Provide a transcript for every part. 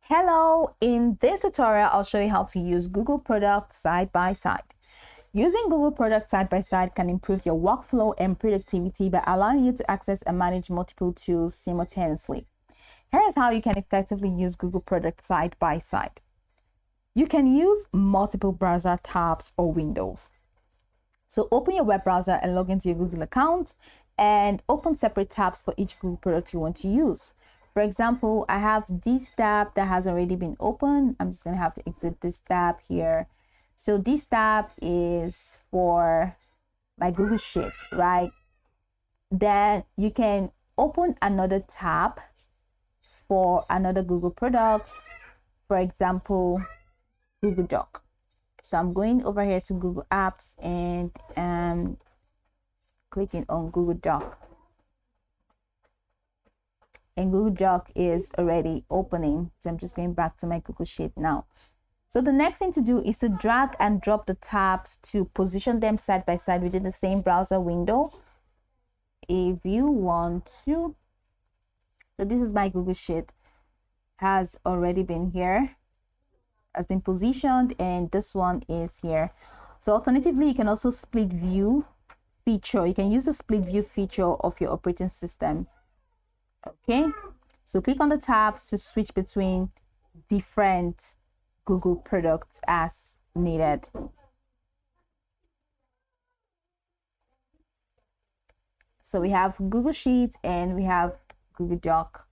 Hello, in this tutorial, I'll show you how to use Google Products side by side. Using Google Products side by side can improve your workflow and productivity by allowing you to access and manage multiple tools simultaneously. Here is how you can effectively use Google Products side by side. You can use multiple browser tabs or windows. So open your web browser and log into your Google account and open separate tabs for each Google product you want to use. For example, I have this tab that has already been opened. I'm just going to have to exit this tab here. So this tab is for my Google Sheet, right? Then you can open another tab for another Google product. For example, Google Doc. So I'm going over here to Google Apps and clicking on Google Doc. And Google Doc is already opening. So I'm just going back to my Google Sheet now. So the next thing to do is to drag and drop the tabs to position them side by side within the same browser window. If you want to. So this is my Google Sheet. Has already been here. Has been positioned, and this one is here. So alternatively, you can also split view feature. You can use the split view feature of your operating system. Okay, so click on the tabs to switch between different Google products as needed. So we have Google Sheets and we have Google Doc.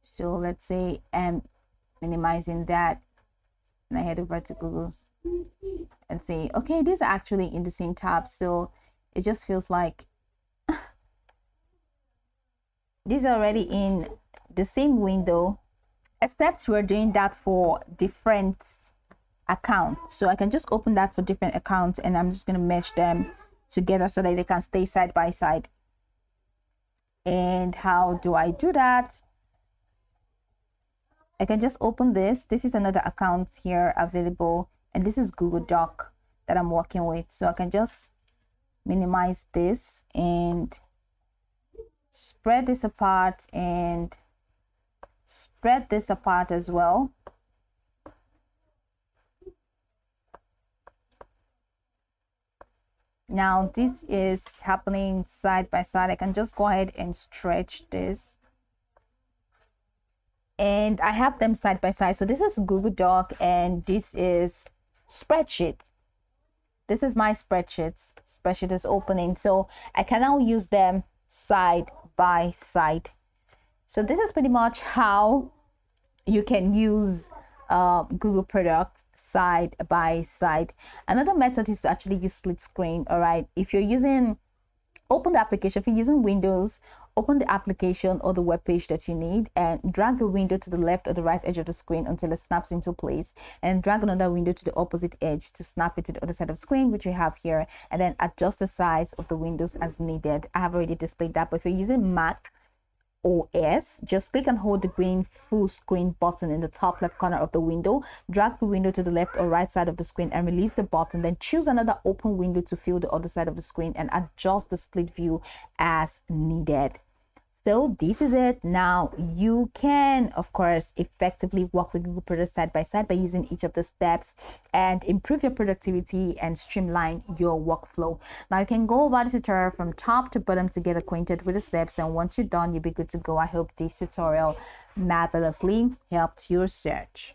So let's say I'm minimizing that, and I head over to Google and say, okay, these are actually in the same tab. So it just feels like these are already in the same window, except we're doing that for different accounts. So I can just open that for different accounts, and I'm just going to mesh them together so that they can stay side by side. And how do I do that? I can just open this. This is another account here available, and this is Google Doc that I'm working with. So I can just minimize this and spread this apart and spread this apart as well. Now this is happening side by side. I can just go ahead and stretch this, and I have them side by side. So this is Google Doc and this is spreadsheet. This is my spreadsheet. Spreadsheet is opening, so I can now use them side by side. So this is pretty much how you can use Google product side by side. Another method is to actually use split screen. All right, if you're using, open the application. If you're using Windows, open the application or the web page that you need and drag the window to the left or the right edge of the screen until it snaps into place, and drag another window to the opposite edge to snap it to the other side of the screen, which we have here, and then adjust the size of the windows as needed. I have already displayed that, but if you're using Mac OS, just click and hold the green full screen button in the top left corner of the window, drag the window to the left or right side of the screen and release the button, then choose another open window to fill the other side of the screen and adjust the split view as needed. So this is it. Now you can, of course, effectively work with Google Products side by side by using each of the steps and improve your productivity and streamline your workflow. Now you can go over the tutorial from top to bottom to get acquainted with the steps, and once you're done, you'll be good to go. I hope this tutorial marvelously helped your search.